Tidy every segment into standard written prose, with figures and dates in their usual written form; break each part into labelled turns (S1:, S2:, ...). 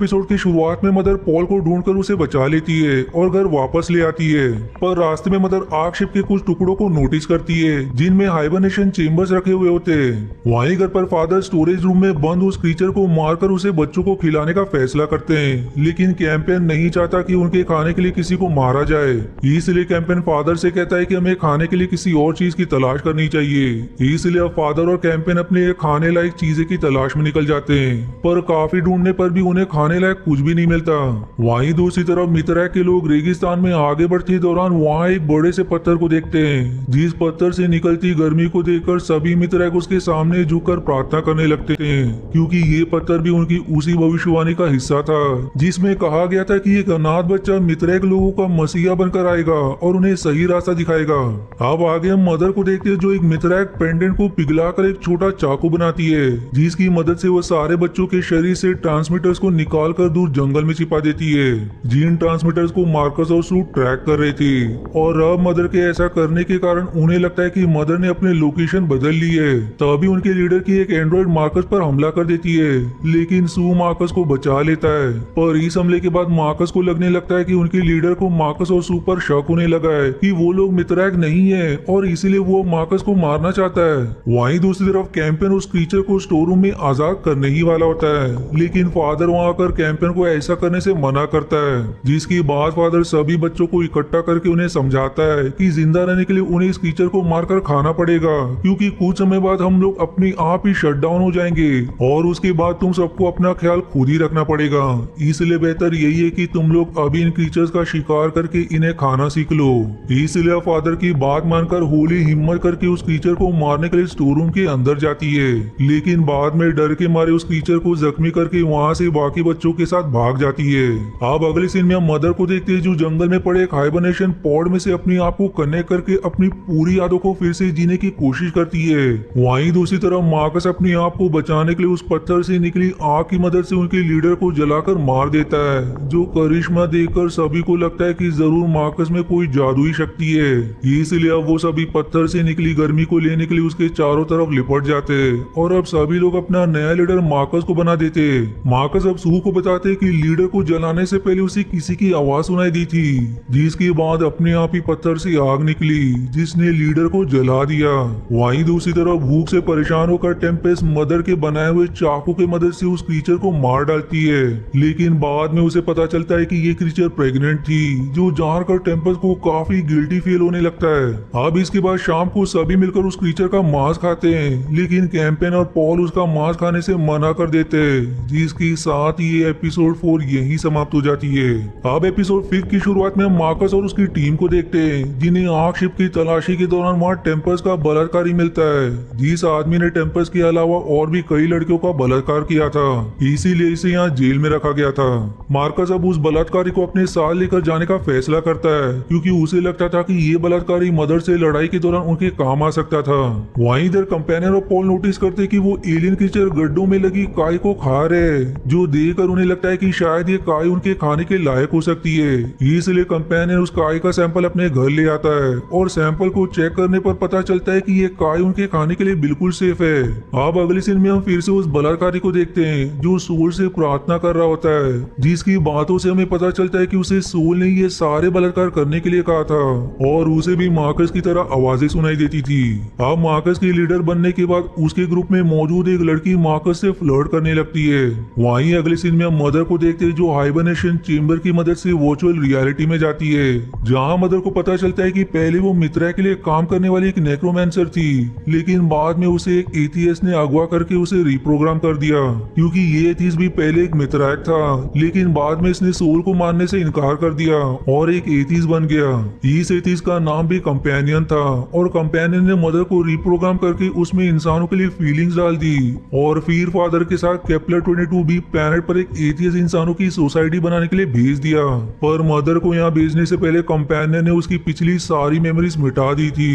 S1: Episode की शुरुआत में मदर पॉल को ढूंढकर उसे बचा लेती है और घर वापस ले आती है। पर रास्ते में मदर आर्क शिप के कुछ टुकड़ों को नोटिस करती है जिनमें हाइबरनेशन चेम्बर्स रखे हुए होते हैं। वहीं घर पर फादर स्टोरेज रूम में बंद उस क्रीचर को मारकर उसे बच्चों को खिलाने का फैसला करते हैं, लेकिन कैंपेन नहीं चाहता कि उनके खाने के लिए किसी को मारा जाए। इसलिए कैंपेन फादर से कहता है कि हमें खाने के लिए किसी और चीज की तलाश करनी चाहिए। इसलिए अब फादर और कैंपेन अपने खाने लायक चीजें की तलाश में निकल जाते हैं, पर काफी ढूंढने पर भी उन्हें खाने लायक कुछ भी नहीं मिलता। वहीं दूसरी तरफ मित्रैक के लोग रेगिस्तान में आगे बढ़ते दौरान वहाँ एक बड़े से पत्थर को देखते हैं, जिस पत्थर से निकलती गर्मी को देखकर सभी मित्रैक उसके सामने झुककर प्रार्थना करने लगते हैं, क्योंकि ये पत्थर भी उनकी उसी भविष्यवाणी का हिस्सा था जिसमें कहा गया था कि एक अनाथ बच्चा मित्रैक लोगों का मसीहा बनकर आएगा और उन्हें सही रास्ता दिखाएगा। अब आगे हम मदर को देखते हैं जो एक मित्रैक पेंडेंट को पिघलाकर एक छोटा चाकू बनाती है, जिसकी मदद से वो सारे बच्चों के शरीर से ट्रांसमीटर्स को निकाल कर दूर जंगल में छिपा देती है। जिन ट्रांसमीटर्स को मार्कस और सू ट्रैक कर रहे थे, और अब मदर के ऐसा करने के कारण उन्हें लगता है कि मदर ने अपने लोकेशन बदल ली है। तभी उनके लीडर की एक एंड्रॉइड मार्कस पर हमला कर देती है, लेकिन सू मार्कस को बचा लेता है। पर इस हमले के बाद मार्कस को लगने लगता है कि उनके लीडर को मार्कस और सू पर शक होने लगा है कि वो लोग मित्रैक नहीं है और इसीलिए वो मार्कस को मारना चाहता है। वहीं दूसरी तरफ कैंपेन उस क्रीचर को स्टोर रूम में आजाद करने ही वाला होता है, लेकिन फादर वहां आकर कैंपेन को ऐसा करने से मना करता है, जिसकी बाद फादर सभी बच्चों को इकट्ठा करके उन्हें समझाता है कि जिंदा रहने के लिए उन्हें इस क्रीचर को मारकर खाना पड़ेगा, क्योंकि कुछ समय बाद हम लोग अपने आप ही शट डाउन हो जाएंगे और उसके बाद तुम सबको अपना ख्याल खुद ही रखना पड़ेगा। इसलिए बेहतर यही है कि तुम लोग अभी इन क्रीचर्स का शिकार करके इन्हें खाना सीख लो। इसलिए फादर की बात मानकर होली हिम्मत करके उस क्रीचर को मारने के लिए स्टोर रूम के अंदर जाती है, लेकिन बाद में डर के मारे उस क्रीचर को जख्मी करके वहां से बाकी बच्चों के साथ भाग जाती है। अब अगले सीन में हम मदर को देखते हैं जो जंगल में पड़े एक हाइबरनेशन पॉड में से अपने आप को कनेक्ट करके अपनी पूरी यादों को फिर से जीने की कोशिश करती है। वहीं दूसरी तरफ मार्कस अपने आप को बचाने के लिए उस पत्थर से निकली आग की मदद से उनके लीडर को जलाकर मार देता है, जो करिश्मा देखकर सभी को लगता है कि जरूर मार्कस में कोई जादुई शक्ति है। इसलिए अब वो सभी पत्थर से निकली गर्मी को लेने के लिए उसके चारों तरफ लिपट जाते हैं और अब सभी लोग अपना नया लीडर मार्कस को बना देते। मार्कस अब सू को बताते कि लीडर को जलाने से पहले उसे किसी की आवाज सुनाई दी थी, जिसके बाद अपने आप ही पत्थर से आग निकली जिसने लीडर को जला दिया। वहीं दूसरी तरफ भूख से परेशान होकर टेम्पेस्ट मदर के बनाए हुए चाकू की मदद से उस क्रीचर को मार डालती है, लेकिन बाद में उसे पता चलता है कि ये क्रीचर प्रेग्नेंट थी, जो जानकर टेम्पेस्ट को काफी गिल्टी फील होने लगता है। अब इसके बाद शाम को सभी मिलकर उस क्रीचर का मांस खाते हैं, लेकिन कैंपेन और पॉल उसका मांस खाने से मना कर देते हैं, जिसके साथ ये एपिसोड 4 यही समाप्त हो जाती है। अब एपिसोड 5 की शुरुआत में हम मार्कस और उसकी टीम को देखते हैं, जिन्हें आर्क शिप की तलाशी के दौरान वहाँ टेम्पस का बलात्कारी मिलता है, जिस आदमी ने टेम्पस के अलावा और भी कई लड़कियों का बलात्कार किया था, इसीलिए इसे यहाँ जेल में रखा गया था। मार्कस अब उस बलात्कारी को अपने साथ लेकर जाने का फैसला करता है, क्योंकि उसे लगता था कि ये बलात्कारी मदर से लड़ाई के दौरान उनके काम आ सकता था। वहीं इधर कंपेनियन और पॉल नोटिस करते कि वो एलियन क्रीचर गड्ढों में लगी काय को खा रहे, जो देखकर उन्हें लगता है कि शायद ये काय उनके खाने के लायक हो सकती है। इसलिए कंपेनियन उस काय का सैंपल अपने घर ले आता है और सैंपल को चेक करने पर पता चलता है कि ये काय उनके खाने के लिए बिल्कुल सेफ है। अब अगले सीन में हम फिर से उस बलात्कारी को देखते हैं जो सोल से प्रार्थना कर रहा होता है, जिसकी बातों से हमें पता चलता है कि उसे सोल ने ये सारे बलात्कार करने के लिए कहा था और उसे भी मार्कस की तरह आवाजें सुनाई देती थी। अब मार्कस के लीडर बनने के बाद उसके ग्रुप में मौजूद एक लड़की मार्कस से फ्लर्ट करने लगती है। वहीं अगले सीन में हम मदर को देखते हैं जो हाइबरनेशन चेम्बर की मदद से वर्चुअल रियलिटी में जाती है, जहां मदर को पता चलता है कि पहले वो मित्रा के लिए काम करने वाली एक नेक्रोमैंसर थी, लेकिन बाद में उसे एक एथियस्ट ने अगवा करके उसे रिप्रोग्राम कर दिया, क्योंकि ये एथियस्ट भी पहले एक मित्रैक था, लेकिन बाद में इसने सोल को मानने से इनकार कर दिया और एक एथियस्ट बन गया। इस एथियस्ट का नाम भी कंपेनियन था और कंपेनियन ने मदर को रिप्रोग्राम करके उसमें इंसानों के लिए फीलिंग्स डाल दी और फिर फादर के साथ केपलर 22 भी प्लैनेट पर एक एथियस्ट इंसानों की सोसाइटी बनाने के लिए भेज दिया। पर मदर को यहाँ भेजने से पहले कंपेनियन ने उसकी पिछली सारी मेमोरीज मिटा दी थी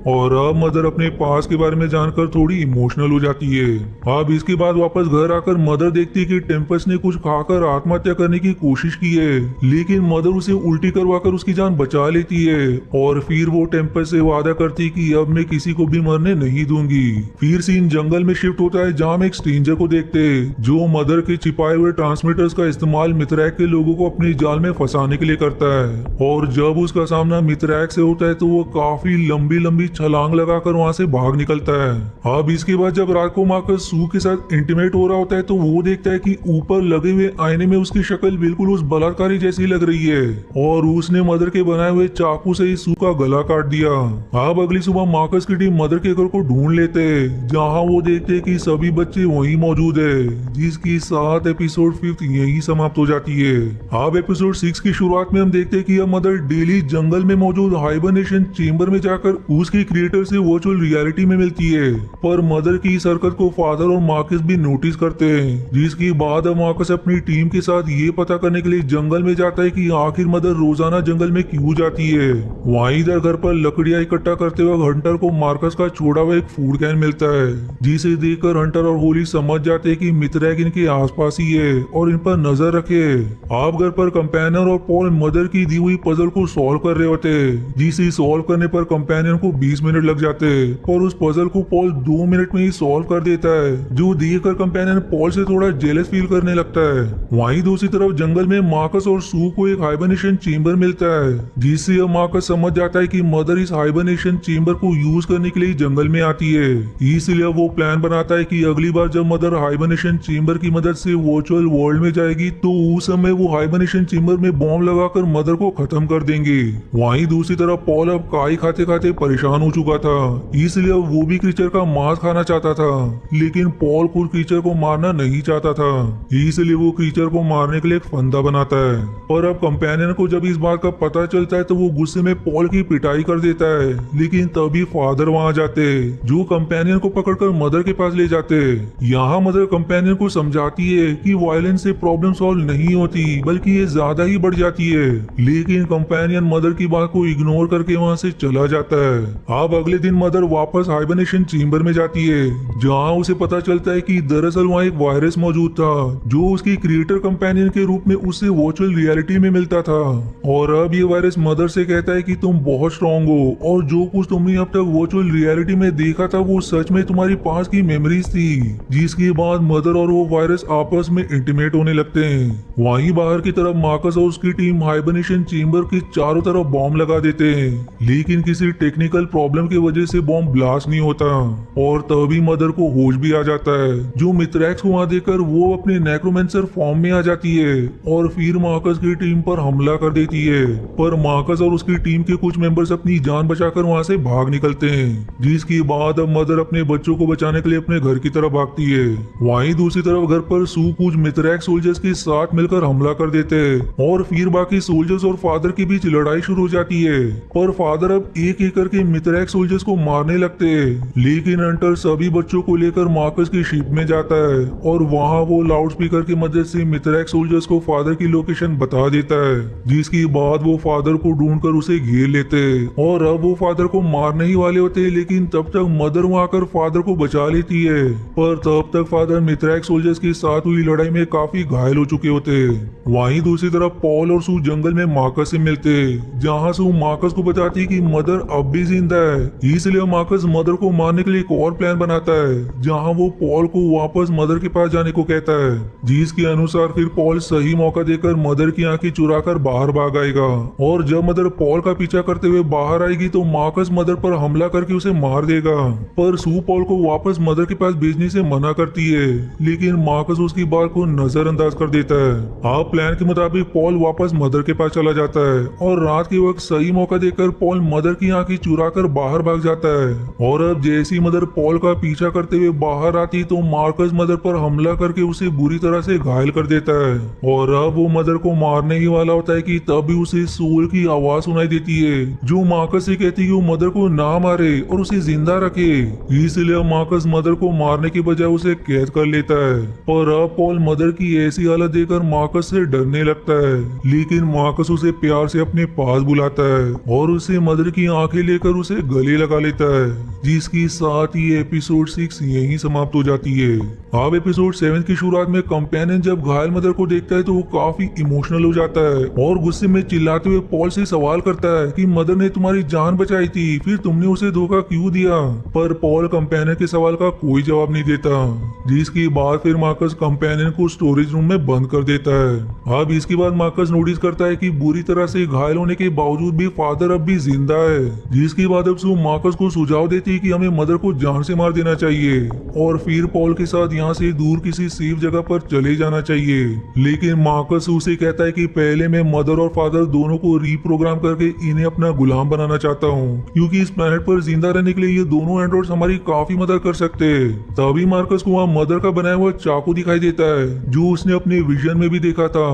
S1: और अब मदर अपने पास के बारे में जानकर थोड़ी इमोशनल हो जाती है। अब इसके बाद वापस घर आकर मदर देखती है कि टेम्पस ने कुछ खाकर आत्महत्या करने की कोशिश की है, लेकिन मदर उसे उल्टी करवाकर उसकी जान बचा लेती है और फिर वो टेम्पस से वादा करती कि अब मैं किसी को भी मरने नहीं दूंगी। फिर सीन जंगल में शिफ्ट होता है, जहाँ हम एक स्ट्रेंजर को देखते हैं जो मदर के छिपाए हुए ट्रांसमीटर्स का इस्तेमाल मित्रैक के लोगों को अपनी जाल में फंसाने के लिए करता है। और जब उसका सामना मित्रैक से होता है तो वो काफी लंबी लंबी छलांग लगाकर वहां से भाग निकलता है। अब इसके बाद जब रात को मार्कस सू के साथ इंटीमेट हो रहा होता है तो वो देखता है कि ऊपर लगे हुए आईने में उसकी शक्ल बिल्कुल उस बलात्कारी जैसी लग रही है और उसने मदर के बनाए हुए चाकू से ही सू का गला काट दिया। अब अगली सुबह मार्कस की टीम मदर के घर को ढूंढ लेते हैं, जहां वो देखते हैं कि सभी बच्चे वहीं मौजूद है, जिसकी 7 एपिसोड 5th यहीं समाप्त हो जाती है। अब एपिसोड 6 की शुरुआत में हम देखते हैं कि अब मदर डेली जंगल में मौजूद हाइबरनेशन चेंबर में जाकर उसके क्रिएटर से वर्चुअल रियलिटी में मिलती है। पर मदर की इस हरकत को फादर और मार्कस भी नोटिस करते हैं, जिसके बाद अब मार्कस अपनी टीम के साथ ये पता करने के लिए जंगल में जाता है कि आखिर मदर रोजाना जंगल में क्यों जाती है। वहीं इधर घर पर लकड़ियां इकट्ठा करते वक्त हंटर को मार्कस का छोड़ा हुआ एक फूड कैन मिलता है, जिसे देखकर हंटर और होली समझ जाते हैं कि मित्रैक इनके आसपास ही है और इन पर नजर रखे। आप घर पर कंपेनियन और पॉल मदर की दी हुई पजल को सॉल्व कर रहे होते, जिसे सॉल्व करने पर कंपेनियन को 20 मिनट लग जाते, पर उस पजल को पॉल 2 मिनट में ही सॉल्व कर देता है, जो देखकर कंपेनियन पॉल से थोड़ा जेलस फील करने लगता है। वहीं दूसरी तरफ जंगल में मार्कस और सू को एक हाइबरनेशन चेंबर मिलता है, जिससे अब मार्कस समझ जाता है कि मदर इस हाइबरनेशन चेंबर को यूज करने के लिए जंगल में आती है। इसलिए वो प्लान बनाता है कि अगली बार जब मदर हाइबरनेशन चेंबर की मदद से वर्चुअल वर्ल्ड में जाएगी तो उस समय वो हाइबरनेशन चेंबर में बॉम्ब लगाकर मदर को खत्म कर देंगे। वहीं दूसरी तरफ पॉल अब काई खाते खाते परेशान हो चुका था, इसलिए अब वो भी क्रीचर का मांस खाना चाहता था, लेकिन पॉल खुद क्रीचर को मारना नहीं चाहता था, इसलिए वो क्रीचर को मारने के लिए एक फंदा बनाता है। और अब कंपेनियन को जब इस बात का पता चलता है तो वो गुस्से में पॉल की पिटाई कर देता है, लेकिन तभी फादर वहां जाते, जो कंपेनियन को पकड़कर मदर के पास ले जाते। यहाँ मदर कंपेनियन को समझाती है कि वायलेंस से प्रॉब्लम सॉल्व नहीं होती, बल्कि ये ज्यादा ही बढ़ जाती है, लेकिन कंपेनियन मदर की बात को इग्नोर करके वहां से चला जाता है। अब अगले दिन मदर वापस हाइबरनेशन चेंबर में जाती है, जहाँ उसे पता चलता है कि दरअसल वहाँ एक वायरस मौजूद था, जो उसकी क्रिएटर कंपेनियन के रूप में उससे वर्चुअल रियलिटी में मिलता था। और अब ये वायरस मदर से कहता है कि तुम बहुत स्ट्रांग हो और जो कुछ तुमने अब तक वर्चुअल रियलिटी में देखा था वो सच में तुम्हारी पास की मेमोरीज थी। जिसके बाद मदर और वो वायरस आपस में इंटीमेट होने लगते हैं। वहीं बाहर की तरफ मार्कस और उसकी टीम हाइबरनेशन चेंबर के चारों तरफ बॉम्ब लगा देते हैं, लेकिन किसी टेक्निकल प्रॉब्लम की वजह से बॉम्ब ब्लास्ट नहीं होता और तभी मदर को होश भी आ जाता है, जो मित्रैक्स को वहां देखकर वो अपने नेक्रोमेंसर फॉर्म में आ जाती है और फिर मार्कस की टीम पर हमला कर देती है। पर मार्कस और उसकी टीम के कुछ मेंबर्स अपनी जान बचाकर वहां से भाग निकलते हैं, जिसके बाद अब मदर अपने बच्चों को बचाने के लिए अपने घर की तरफ भागती है। वहीं दूसरी तरफ घर पर सू कुछ मित्रैक्स सोल्जर्स के साथ मिलकर हमला कर देते हैं और फिर बाकी सोल्जर्स और फादर के बीच लड़ाई शुरू हो जाती है। पर फादर अब एक एक करके मित्रैक्स सोल्जर्स को मारने लगते हैं, लेकिन हंटर सभी बच्चों को लेकर मार्कस की शिप में जाता है और वहां वो लाउड स्पीकर की मदद से मित्रैक्स सोल्जर्स को फादर की लोकेशन बता देता है, जिसके बाद वो फादर को ढूंढकर उसे घेर लेते हैं और अब वो फादर को मारने ही वाले होते हैं, लेकिन तब तक मदर वहां आकर फादर को बचा लेती है। पर तब तक फादर मित्रैक्स सोल्जर्स के साथ हुई लड़ाई में काफी घायल हो चुके होते हैं। वहीं दूसरी तरफ पॉल और सू जंगल में मार्कस से मिलते, जहां सू मार्कस को बताती है कि मदर अब भी जिंदा है, इसलिए मार्कस मदर को मारने के लिए एक और प्लान बनाता है, जहां वो पॉल को वापस मदर के पास जाने को कहता है, जिसके अनुसार फिर पॉल सही मौका देकर मदर की आंखें चुराकर बाहर भाग आएगा और जब मदर पॉल का पीछा करते हुए बाहर आएगी तो मार्कस मदर पर हमला करके उसे मार देगा। पर सू पॉल को वापस मदर के पास भेजने से मना करती है, लेकिन मार्कस उसकी बात को नजरअंदाज कर देता है। आप प्लान के मुताबिक पॉल वापस मदर के पास चला जाता है और रात के वक्त सही मौका देकर पॉल मदर की आंखें चुराकर बाहर भाग जाता है। और अब जैसी मदर पॉल का पीछा करते हुए बाहर आती तो मार्कस मदर पर हमला करके उसे बुरी तरह से घायल कर देता है और अब वो मदर को मारने ही वाला होता है कि तभी उसे सोल की आवाज सुनाई देती है, जो मार्कस से कहती है कि वो मदर को ना मारे और उसे जिंदा रखे। इसलिए मार्कस मदर को मारने की बजाय उसे कैद कर लेता है और अब पॉल मदर की ऐसी हालत देखकर मार्कस से डरने लगता है, लेकिन मार्कस उसे प्यार से अपने पास बुलाता है और उसे मदर की आंखें लेकर उसे गले लगा लेता है, जिसके साथ ही एपिसोड 6 यहीं समाप्त हो जाती है। अब एपिसोड 7 की शुरुआत में कंपेनियन जब घायल मदर को देखता है तो वो काफी इमोशनल हो जाता है और गुस्से में चिल्लाते हुए पॉल से सवाल करता है कि मदर ने तुम्हारी जान बचाई थी, फिर तुमने उसे धोखा क्यों दिया। पर पॉल कंपेनियन के सवाल का कोई जवाब नहीं देता, जिसके बाद फिर मार्कस कंपेनियन को को स्टोरेज रूम में बंद कर देता है। अब इसके बाद मार्कस नोटिस करता है कि बुरी तरह से घायल होने के बावजूद भी फादर अब भी जिंदा है। जिसके बाद अब सू मार्कस को सुझाव देती है कि हमें मदर को जान से मार देना चाहिए और फिर पॉल के साथ यहाँ से दूर किसी सेफ जगह पर चले जाना चाहिए। लेकिन मार्कस उसे कहता है कि पहले मैं मदर और फादर दोनों को रीप्रोग्राम करके इन्हें अपना गुलाम बनाना चाहता हूँ, क्योंकि इस प्लेनेट पर जिंदा रहने के लिए ये दोनों एंड्रॉइड्स हमारी काफी मदद कर सकते हैं। तभी मार्कस को वहाँ मदर का बनाया हुआ चाकू दिखाई देता है जो उसने अपने विजन में भी देखा था।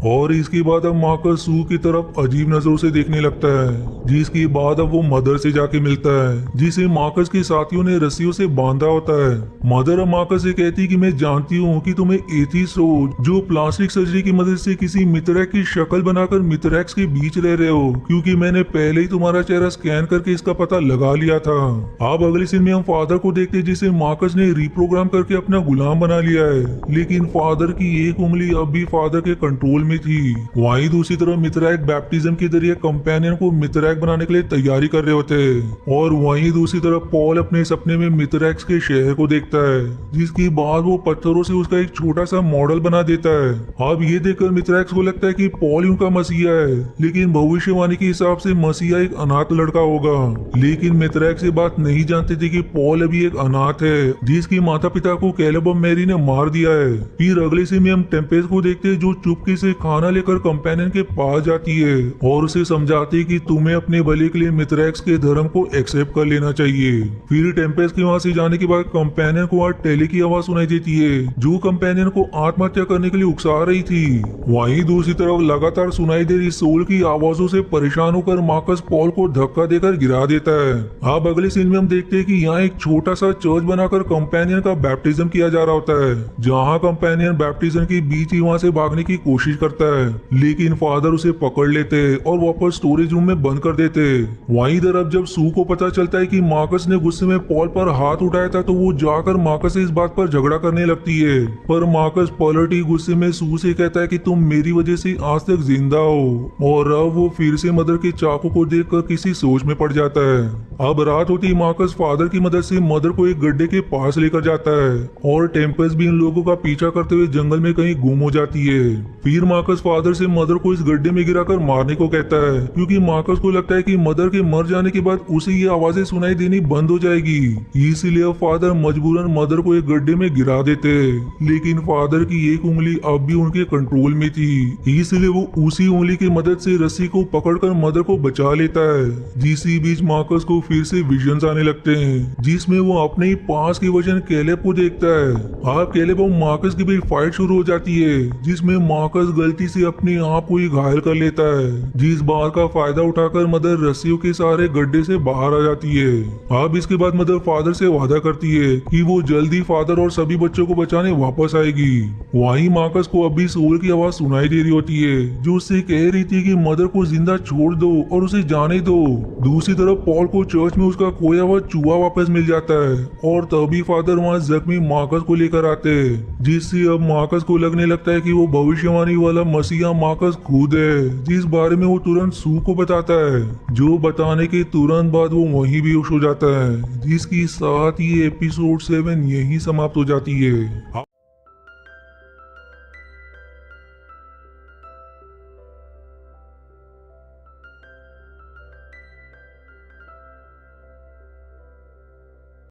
S1: और इसके बाद अब मार्कस सू की तरफ अजीब नजरों से देखने लगता है। जिसके बाद अब वो मदर से जाके मिलता है जिसे मार्कस के साथियों ने रस्सियों से बांधा होता है। मदर अब मार्कस से कहती है कि मैं जानती हूँ कि तुम्हें एथिस्ट हो जो प्लास्टिक सर्जरी की मदद से किसी मित्रैक्स की शक्ल बनाकर मित्रैक्स के बीच रह रहे हो, क्योंकि मैंने पहले ही तुम्हारा चेहरा स्कैन करके इसका पता लगा लिया था। अब अगले सीन में हम फादर को देखते हैं जिसे मार्कस ने रीप्रोग्राम करके अपना गुलाम बना लिया है। लेकिन फादर की एक उंगली अब भी फादर के कंट्रोल में थी। वहीं दूसरी तरफ मित्रैक बैप्टिज्म के जरिए कंपेनियन को मित्रैक बनाने के लिए तैयारी कर रहे होते हैं। और वहीं दूसरी तरफ पॉल अपने सपने में मित्रैक्स के शहर को देखता है, जिसके बाद वो पत्थरों से उसका एक छोटा सा मॉडल बना देता है। अब ये देखकर मित्रैक्स को लगता है कि पॉल ही उनका मसीहा है, लेकिन भविष्यवाणी के हिसाब से मसीहा एक अनाथ लड़का होगा। लेकिन मित्रैक्स ये बात नहीं जानते थे कि पॉल अभी एक अनाथ है जिसके माता पिता को कैलेब और मैरी ने मार दिया है। फिर अगले सीन में हम टेम्पेस्ट को देखते हैं जो चुपके से खाना लेकर कंपेनियन के पास जाती है और उसे समझाती है कि तुम्हें अपने भले के लिए मित्रैक्स के धर्म को एक्सेप्ट कर लेना चाहिए। फिर टेम्पेस्ट के वहां से जाने के बाद कंपेनियन को आज टेली की आवाज सुनाई देती है जो कंपेनियन को आत्महत्या करने के लिए उकसा रही थी। वहीं दूसरी तरफ लगातार सुनाई दे रही सोल की आवाजों से परेशान होकर मार्कस पॉल को धक्का देकर गिरा देता है। अब अगले सीन में हम देखते हैं कि यहाँ एक छोटा सा चर्च बनाकर कंपेनियन का बैप्टिज्म किया जा रहा होता है, जहाँ कंपेनियन बैप्टिज्म के बीच ही वहाँ से भागने की कोशिश करता है, लेकिन फादर उसे पकड़ लेते और वापस स्टोरेज रूम में बंद कर देते। वहीं इधर अब जब सू को पता चलता है कि मार्कस ने गुस्से में पॉल पर हाथ उठाया था तो वो जाकर मार्कस से इस बात पर झगड़ा करने लगती है। पर मार्कस पलटी गुस्से में सू से कहता है कि तुम मेरी वजह से आज तक जिंदा हो। और अब वो फिर से मदर के चाकू को देखकर किसी सोच में पड़ जाता है। अब रात होती मार्कस फादर की मदद से मदर को एक गड्ढे के पास लेकर जाता है और टेम्पेस्ट भी इन लोगों का पीछा करते हुए जंगल में कहीं गुम हो जाती है। फिर मार्कस फादर से मदर को इस गड्ढे में गिराकर मारने को कहता है, क्योंकि मार्कस को लगता है कि मदर के मर जाने के बाद उसे ये आवाजें सुनाई देनी बंद हो जाएगी। इसीलिए अब फादर मजबूरन मदर को एक गड्ढे में गिरा देते। लेकिन फादर की एक उंगली अब भी उनके कंट्रोल में थी, इसलिए वो उसी उंगली की मदद से रस्सी को पकड़कर मदर को बचा लेता है। जिसी बीच मार्कस को फिर से विजन्स आने लगते हैं, जिसमें वो अपने ही पास के वजन कैलेब को देखता है। अब कैलेब और मार्कस की भी फाइट शुरू हो जाती है, जिसमें मार्कस गलती से अपने आप को ही घायल कर लेता है, जिस बात का फायदा उठाकर मदर रस्सियों के सहारे गड्ढे से बाहर आ जाती है। अब इसके बाद मदर फादर से वादा करती है कि वो जल्दी फादर और सभी बच्चों को बचाने वापस आएगी। वहीं मार्कस को अभी सोल की आवाज सुनाई दे रही होती है जो उससे कह रही थी कि मदर को जिंदा छोड़ दो और उसे जाने दो। दूसरी तरफ पॉल को चर्च में उसका खोया हुआ चूहा वापस मिल जाता है और तभी फादर वहाँ जख्मी मार्कस को लेकर आते हैं, जिससे अब मार्कस को लगने लगता है कि वो भविष्यवाणी वाला मसीहा मार्कस खुद है, जिस बारे में वो तुरंत सू को बताता है, जो बताने के तुरंत बाद वो वहीं बेहोश हो जाता है, जिसके साथ ये एपिसोड 7 यहीं समाप्त हो जाती है।